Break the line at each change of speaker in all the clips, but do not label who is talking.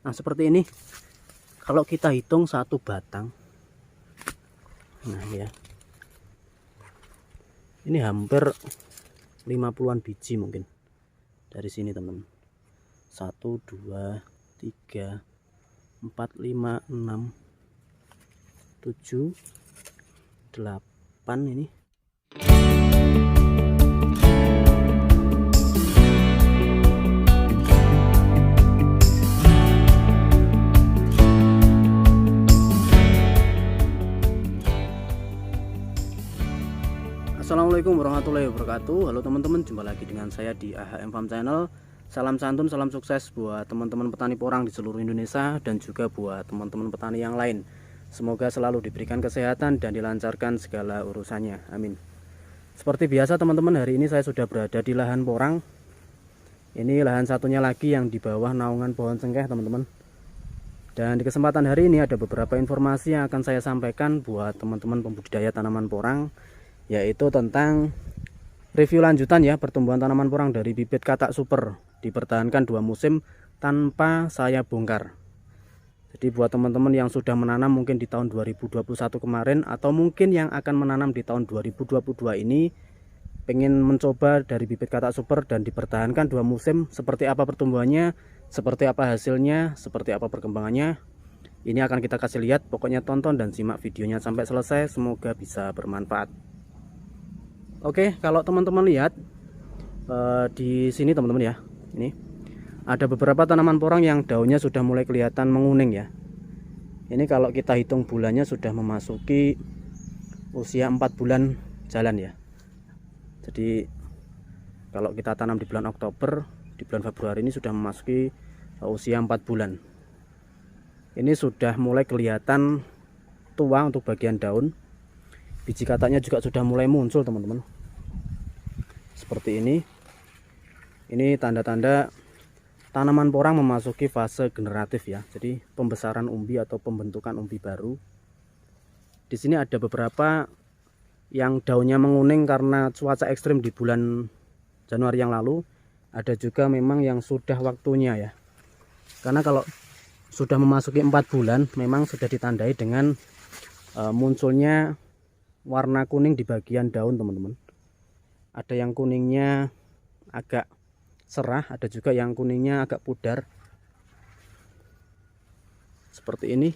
Nah seperti ini, kalau kita hitung satu batang, nah ya, ini hampir 50-an biji mungkin dari sini teman-teman. 1 2 3 4 5 6 7 8 ini. Assalamualaikum warahmatullahi wabarakatuh. Halo teman-teman, jumpa lagi dengan saya di AHM Farm Channel. Salam santun, salam sukses buat teman-teman petani porang di seluruh Indonesia dan juga buat teman-teman petani yang lain. Semoga selalu diberikan kesehatan dan dilancarkan segala urusannya. Amin. Seperti biasa teman-teman, hari ini saya sudah berada di lahan porang. Ini lahan satunya lagi yang di bawah naungan pohon cengkeh teman-teman. Dan di kesempatan hari ini ada beberapa informasi yang akan saya sampaikan buat teman-teman pembudidaya tanaman porang, yaitu tentang review lanjutan ya pertumbuhan tanaman porang dari bibit katak super dipertahankan 2 musim tanpa saya bongkar. Jadi buat teman-teman yang sudah menanam mungkin di tahun 2021 kemarin atau mungkin yang akan menanam di tahun 2022 ini, pengen mencoba dari bibit katak super dan dipertahankan 2 musim, seperti apa pertumbuhannya, seperti apa hasilnya, seperti apa perkembangannya, ini akan kita kasih lihat. Pokoknya tonton dan simak videonya sampai selesai, semoga bisa bermanfaat. Oke, kalau teman-teman lihat di sini teman-teman ya, ini ada beberapa tanaman porang yang daunnya sudah mulai kelihatan menguning ya. Ini kalau kita hitung bulannya sudah memasuki usia 4 bulan jalan ya. Jadi kalau kita tanam di bulan Oktober, di bulan Februari ini sudah memasuki usia 4 bulan. Ini sudah mulai kelihatan tua untuk bagian daun. Biji kataknya juga sudah mulai muncul teman-teman, seperti ini. Ini tanda-tanda tanaman porang memasuki fase generatif ya, jadi pembesaran umbi atau pembentukan umbi baru. Di sini ada beberapa yang daunnya menguning karena cuaca ekstrim di bulan Januari yang lalu. Ada juga memang yang sudah waktunya ya, karena kalau sudah memasuki 4 bulan memang sudah ditandai dengan munculnya warna kuning di bagian daun teman-teman. Ada yang kuningnya agak cerah, ada juga yang kuningnya agak pudar seperti ini.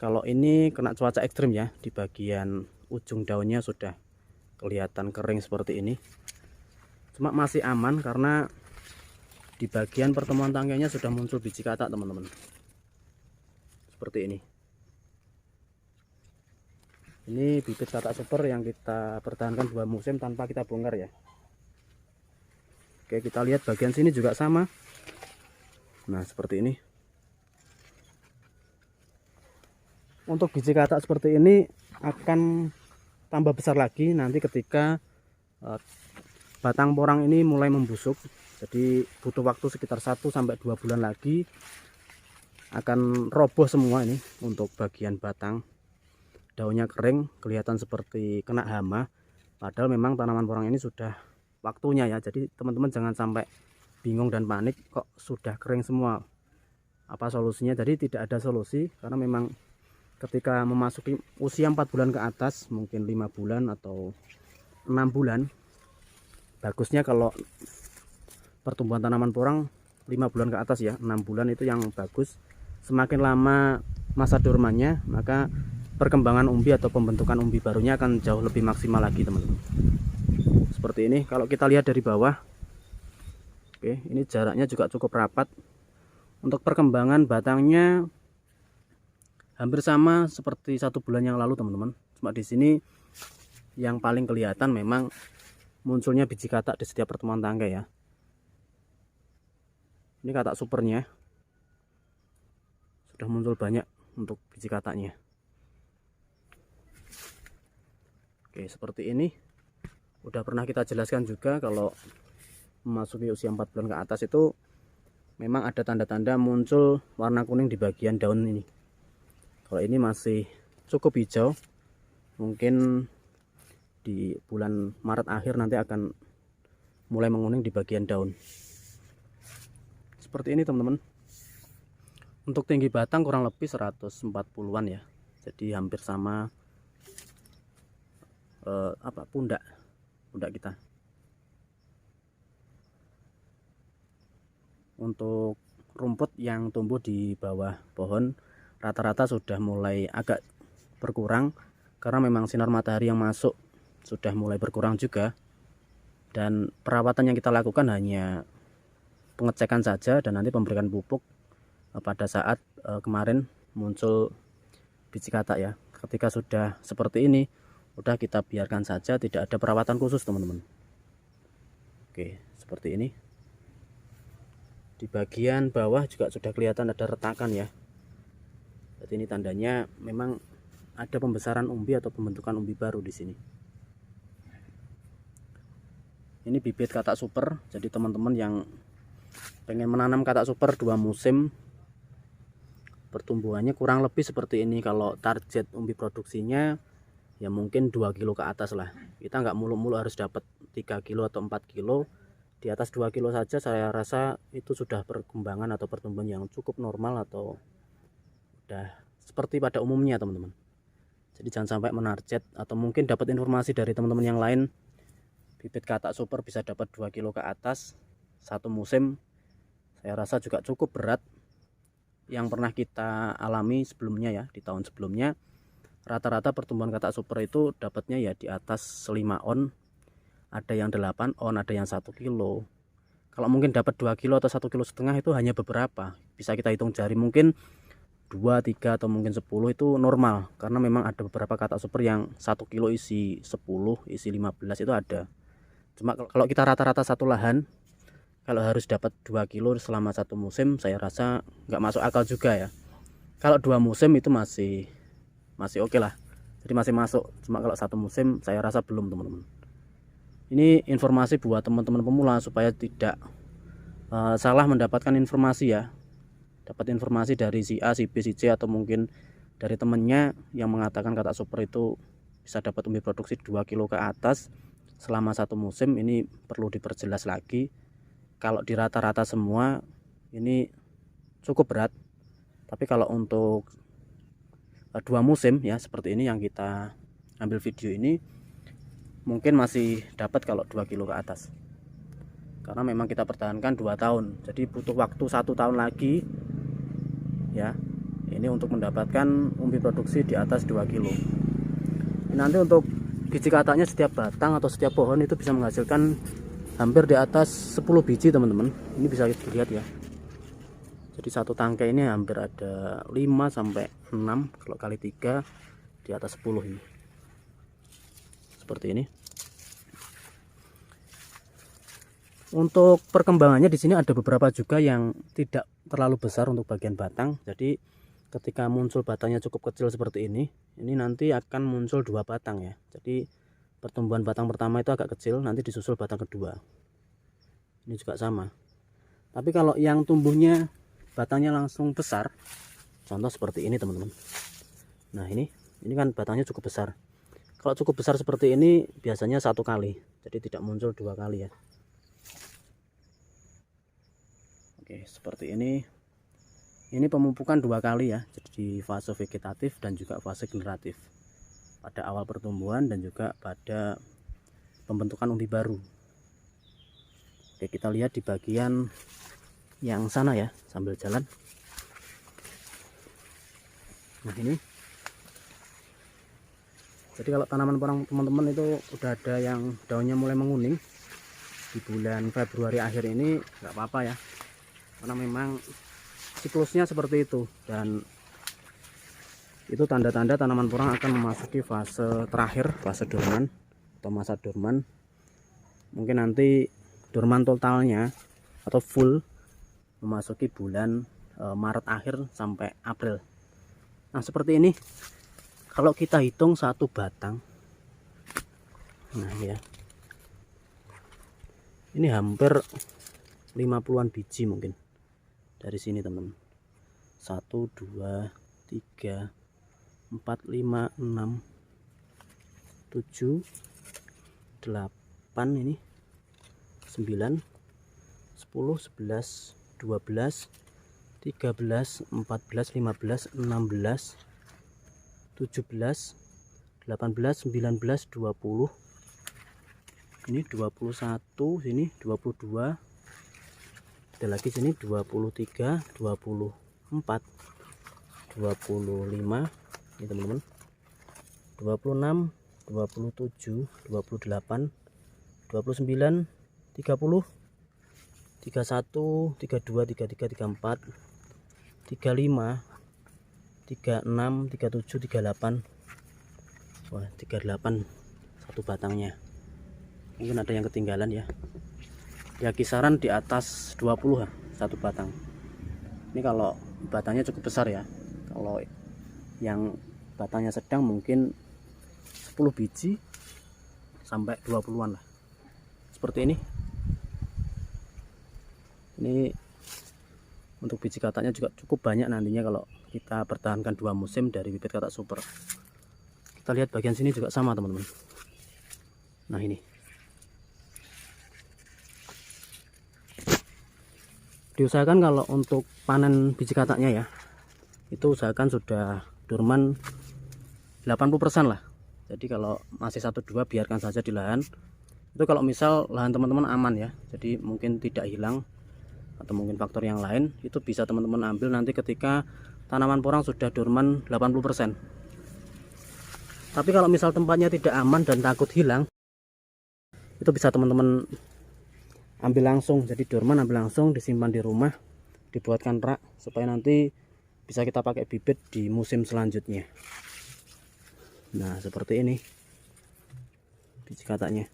Kalau ini kena cuaca ekstrim ya, di bagian ujung daunnya sudah kelihatan kering seperti ini. Cuma masih aman karena di bagian pertemuan tangkainya sudah muncul biji katak teman-teman, seperti ini. Ini bibit katak super yang kita pertahankan 2 musim tanpa kita bongkar ya. Oke, kita lihat bagian sini juga sama. Nah, seperti ini. Untuk biji katak seperti ini akan tambah besar lagi nanti ketika batang porang ini mulai membusuk. Jadi butuh waktu sekitar 1 sampai 2 bulan lagi akan roboh semua ini untuk bagian batang. Daunnya kering, kelihatan seperti kena hama, padahal memang tanaman porang ini sudah waktunya ya. Jadi teman-teman jangan sampai bingung dan panik, kok sudah kering semua, apa solusinya? Jadi tidak ada solusi, karena memang ketika memasuki usia 4 bulan ke atas, mungkin 5 bulan atau 6 bulan, bagusnya kalau pertumbuhan tanaman porang 5 bulan ke atas ya, 6 bulan itu yang bagus. Semakin lama masa dormannya, maka perkembangan umbi atau pembentukan umbi barunya akan jauh lebih maksimal lagi teman-teman. Seperti ini kalau kita lihat dari bawah. Oke, ini jaraknya juga cukup rapat. Untuk perkembangan batangnya hampir sama seperti 1 bulan yang lalu teman-teman. Cuma di sini yang paling kelihatan memang munculnya biji katak di setiap pertemuan tangkai ya. Ini katak supernya sudah muncul banyak untuk biji kataknya. Oke, seperti ini. Udah pernah kita jelaskan juga kalau memasuki usia 4 bulan ke atas itu memang ada tanda-tanda muncul warna kuning di bagian daun ini. Kalau ini masih cukup hijau, mungkin di bulan Maret akhir nanti akan mulai menguning di bagian daun. Seperti ini teman-teman. Untuk tinggi batang kurang lebih 140-an ya, jadi hampir sama pundak kita. Untuk rumput yang tumbuh di bawah pohon rata-rata sudah mulai agak berkurang karena memang sinar matahari yang masuk sudah mulai berkurang juga, dan perawatan yang kita lakukan hanya pengecekan saja dan nanti pemberikan pupuk pada saat kemarin muncul biji katak ya. Ketika sudah seperti ini udah kita biarkan saja, tidak ada perawatan khusus teman-teman. Oke, seperti ini. Di bagian bawah juga sudah kelihatan ada retakan ya. Jadi ini tandanya memang ada pembesaran umbi atau pembentukan umbi baru di sini. Ini bibit katak super. Jadi teman-teman yang pengen menanam katak super 2 musim, pertumbuhannya kurang lebih seperti ini. Kalau target umbi produksinya ya mungkin 2 kilo ke atas lah. Kita nggak mulu-mulu harus dapat 3 kilo atau 4 kilo. Di atas 2 kilo saja saya rasa itu sudah perkembangan atau pertumbuhan yang cukup normal atau udah seperti pada umumnya teman-teman. Jadi jangan sampai menarget, atau mungkin dapat informasi dari teman-teman yang lain bibit katak super bisa dapat 2 kilo ke atas 1 musim. Saya rasa juga cukup berat. Yang pernah kita alami sebelumnya ya, di tahun sebelumnya rata-rata pertumbuhan katak super itu dapatnya ya di atas 5 on, ada yang 8 on, ada yang 1 kilo. Kalau mungkin dapat 2 kilo atau 1,5 kilo itu hanya beberapa, bisa kita hitung jari, mungkin 2, 3 atau mungkin 10 itu normal, karena memang ada beberapa katak super yang 1 kilo isi 10, isi 15 itu ada. Cuma kalau kita rata-rata satu lahan, kalau harus dapat 2 kilo selama 1 musim, saya rasa nggak masuk akal juga ya. Kalau 2 musim itu masih oke lah, jadi masih masuk. Cuma kalau 1 musim saya rasa belum teman-teman. Ini informasi buat teman-teman pemula supaya tidak salah mendapatkan informasi ya. Dapat informasi dari si A, si B, si C, atau mungkin dari temennya yang mengatakan katak super itu bisa dapat umbi produksi 2 kilo ke atas selama 1 musim. Ini perlu diperjelas lagi. Kalau di rata-rata semua ini cukup berat, tapi kalau untuk 2 musim ya seperti ini yang kita ambil video ini, mungkin masih dapat kalau 2 kilo ke atas, karena memang kita pertahankan 2 tahun, jadi butuh waktu 1 tahun lagi ya ini untuk mendapatkan umbi produksi di atas 2 kilo. Nanti untuk biji kataknya setiap batang atau setiap pohon itu bisa menghasilkan hampir di atas 10 biji teman-teman. Ini bisa dilihat ya, jadi satu tangkai ini hampir ada 5 sampai 6, kalau kali 3 di atas 10 ini. Seperti ini. Untuk perkembangannya di sini ada beberapa juga yang tidak terlalu besar untuk bagian batang. Jadi ketika muncul batangnya cukup kecil seperti ini nanti akan muncul 2 batang ya. Jadi pertumbuhan batang pertama itu agak kecil, nanti disusul batang kedua. Ini juga sama. Tapi kalau yang tumbuhnya batangnya langsung besar, contoh seperti ini teman-teman. Nah ini kan batangnya cukup besar. Kalau cukup besar seperti ini biasanya 1 kali, jadi tidak muncul 2 kali ya. Oke, seperti ini. Ini pemupukan 2 kali ya, jadi fase vegetatif dan juga fase generatif, pada awal pertumbuhan dan juga pada pembentukan umbi baru. Oke, kita lihat di bagian yang sana ya sambil jalan. Nah ini, jadi kalau tanaman porang teman-teman itu udah ada yang daunnya mulai menguning di bulan Februari akhir ini, nggak apa-apa ya, karena memang siklusnya seperti itu, dan itu tanda-tanda tanaman porang akan memasuki fase terakhir, fase dorman atau masa dorman. Mungkin nanti dorman totalnya atau full memasuki bulan Maret akhir sampai April. Nah seperti ini, kalau kita hitung 1 batang, nah ya ini hampir 50-an biji mungkin dari sini teman-teman. 1, 2, 3, 4, 5, 6, 7, 8, ini 9, 10, 11, 12, 13, 13, 14, 15, 16, 17, 18, 19, 20. Ini 21, sini 22. Ada lagi sini 23, 24, 25. Ini teman-teman. 26, 27, 28, 29, 30, 31, 32, 33, 34, 35, 36, 37, 38. Wah, 38 satu batangnya. Mungkin ada yang ketinggalan ya. Ya kisaran di atas 20 ya satu batang. Ini kalau batangnya cukup besar ya. Kalau yang batangnya sedang mungkin 10 biji sampai 20-an lah. Seperti ini. Ini untuk biji kataknya juga cukup banyak nantinya kalau kita pertahankan 2 musim dari bibit katak super. Kita lihat bagian sini juga sama teman-teman. Nah ini. Diusahakan kalau untuk panen biji kataknya ya, itu usahakan sudah dorman 80% lah. Jadi kalau masih 1-2 biarkan saja di lahan. Itu kalau misal lahan teman-teman aman ya, jadi mungkin tidak hilang atau mungkin faktor yang lain, itu bisa teman-teman ambil nanti ketika tanaman porang sudah dorman 80%. Tapi kalau misal tempatnya tidak aman dan takut hilang, itu bisa teman-teman ambil langsung, jadi dorman ambil langsung, disimpan di rumah, dibuatkan rak supaya nanti bisa kita pakai bibit di musim selanjutnya. Nah seperti ini biji kataknya.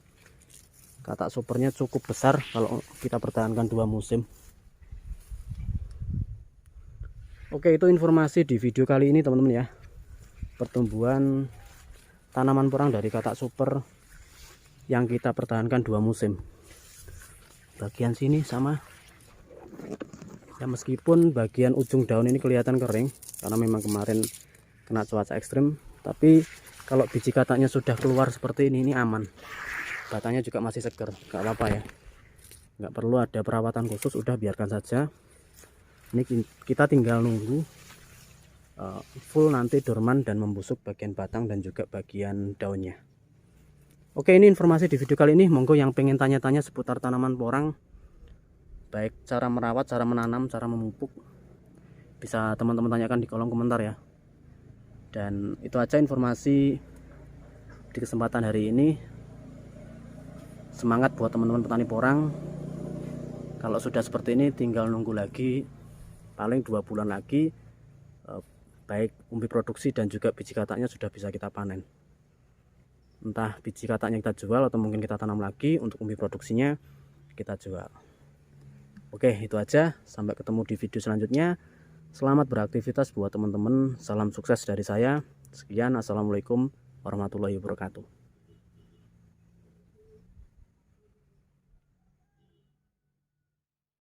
Katak supernya cukup besar kalau kita pertahankan 2 musim. Oke, itu informasi di video kali ini teman-teman ya, pertumbuhan tanaman porang dari katak super yang kita pertahankan 2 musim. Bagian sini sama ya, meskipun bagian ujung daun ini kelihatan kering karena memang kemarin kena cuaca ekstrim, tapi kalau biji kataknya sudah keluar seperti ini aman. Batangnya juga masih seger, nggak apa-apa ya, nggak perlu ada perawatan khusus, udah biarkan saja. Ini kita tinggal nunggu full nanti dorman dan membusuk bagian batang dan juga bagian daunnya. Oke, ini informasi di video kali ini. Monggo yang pengen tanya-tanya seputar tanaman porang, baik cara merawat, cara menanam, cara memupuk, bisa teman-teman tanyakan di kolom komentar ya. Dan itu aja informasi di kesempatan hari ini. Semangat buat teman-teman petani porang. Kalau sudah seperti ini tinggal nunggu lagi paling 2 bulan lagi, baik umbi produksi dan juga biji kataknya sudah bisa kita panen. Entah biji kataknya kita jual atau mungkin kita tanam lagi untuk umbi produksinya kita jual. Oke, itu aja. Sampai ketemu di video selanjutnya. Selamat beraktivitas buat teman-teman. Salam sukses dari saya. Sekian, assalamualaikum warahmatullahi wabarakatuh.